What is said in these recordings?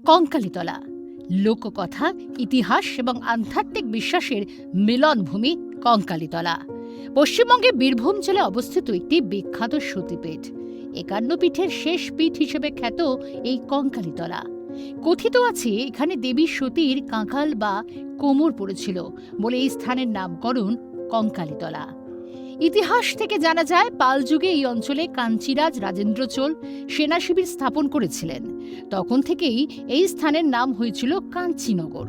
কঙ্কালীতলা লোককথা, ইতিহাস এবং আধ্যাত্মিক বিশ্বাসের মিলনভূমি কঙ্কালীতলা পশ্চিমবঙ্গের বীরভূম জেলায় অবস্থিত একটি বিখ্যাত সতীপীঠ। ৫১ পীঠের শেষ পীঠ হিসেবে খ্যাত এই কঙ্কালীতলা। কথিত আছে এখানে দেবী সতীর কাঁকাল বা কোমর পড়েছিল বলে এই স্থানের নামকরণ কঙ্কালীতলা। ইতিহাস থেকে জানা যায় পাল যুগে এই অঞ্চলে কাঞ্চিরাজ রাজেন্দ্র চোল সেনা শিবির স্থাপন করেছিলেন। তখন থেকেই এই স্থানের নাম হয়েছিল কাঞ্চীনগর।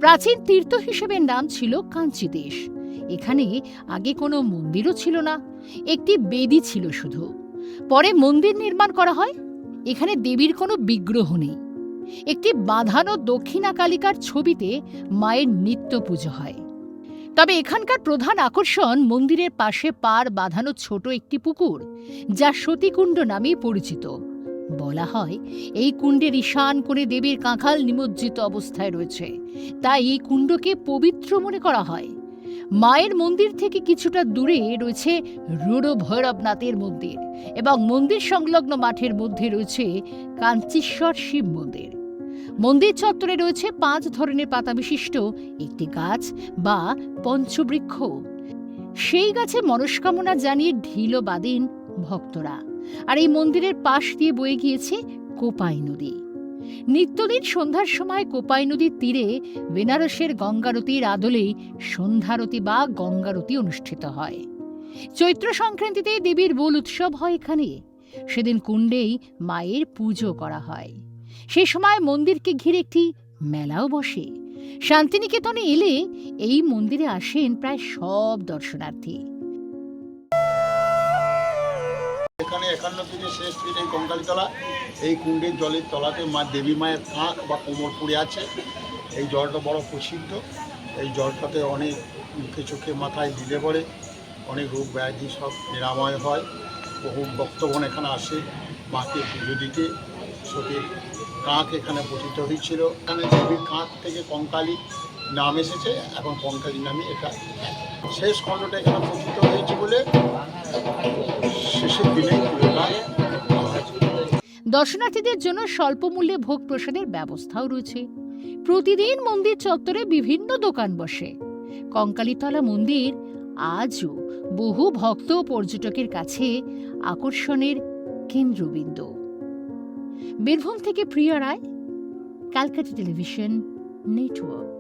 প্রাচীন তীর্থ হিসেবে নাম ছিল কাঞ্চিদেশ। এখানে আগে কোনো মন্দিরও ছিল না, একটি বেদি ছিল শুধু। পরে মন্দির নির্মাণ করা হয়। এখানে দেবীর কোনো বিগ্রহ নেই। একটি বাঁধানো দক্ষিণা কালিকার ছবিতে মায়ের নিত্য পুজো হয়। তবে এখানকার প্রধান আকর্ষণ মন্দিরের পাশে পাড় বাঁধানো ছোট একটি পুকুর, যা সতীকুণ্ড নামে পরিচিত। বলা হয় এই কুণ্ডের ঈশান কোণে দেবীর কাঁখাল নিমজ্জিত অবস্থায় রয়েছে, তাই এই কুণ্ডকে পবিত্র মনে করা হয়। মায়ের মন্দির থেকে কিছুটা দূরে রয়েছে রুড়ো ভৈরবনাথের মন্দির এবং মন্দির সংলগ্ন মাঠের মধ্যে রয়েছে কাঞ্চীশ্বর শিব মন্দির। মন্দির চত্বরে রয়েছে ৫ ধরনের পাতা বিশিষ্ট একটি গাছ বা পঞ্চবৃক্ষ। সেই গাছে মনস্কামনা জানিয়ে ঢিলও বাঁধেন ভক্তরা। আর এই মন্দিরের পাশ দিয়ে বয়ে গিয়েছে কোপাই নদী। নিত্যদিন সন্ধ্যার সময় কোপাই নদীর তীরে বেনারসের গঙ্গারতির আদলে সন্ধ্যারতি বা গঙ্গারতি অনুষ্ঠিত হয়। চৈত্র সংক্রান্তিতে দেবীর বোল উৎসব হয় এখানে। সেদিন কুণ্ডেই মায়ের পুজো করা হয়। সে সময় মন্দিরকে ঘিরে একটি মেলাও বসে। শান্তিনিকেতনে এলে এই মন্দিরে আসেন প্রায় সব দর্শনার্থী। এখানে ৫১ পীঠের শেষ পীঠ এই কঙ্কালীতলা। এই কুণ্ডের জলের তলাতে মা দেবী মায়ের কাঁক বা কোমর পড়ে আছে। এই জলটা বড় প্রসিদ্ধ। এই জলটাতে অনেক মুখে চোখে মাথায় দিলে পরে অনেক রোগ ব্যাধি সব নিরাময় হয়। বহু ভক্তগণ এখানে আসে মাকে পুজো দিতে। সতীর কাঁক এখানে পতিত হয়েছিল। এখানে দেবীর কাঁক থেকে কঙ্কালী নাম এসেছে, এখন কঙ্কালী নামে এটা শেষ খণ্ডটা এখানে পতিত হয়েছে বলে শেষের দিনে দর্শনার্থীদের জন্য স্বল্প মূল্যে ভোগ প্রসাদের ব্যবস্থাও রয়েছে। প্রতিদিন মন্দির চত্বরে বিভিন্ন দোকান বসে। কঙ্কালীতলা মন্দির আজও বহু ভক্ত ও পর্যটকের কাছে আকর্ষণের কেন্দ্রবিন্দু। বীরভূম থেকে প্রিয়া রায়, ক্যালকাটা টেলিভিশন নেটওয়ার্ক।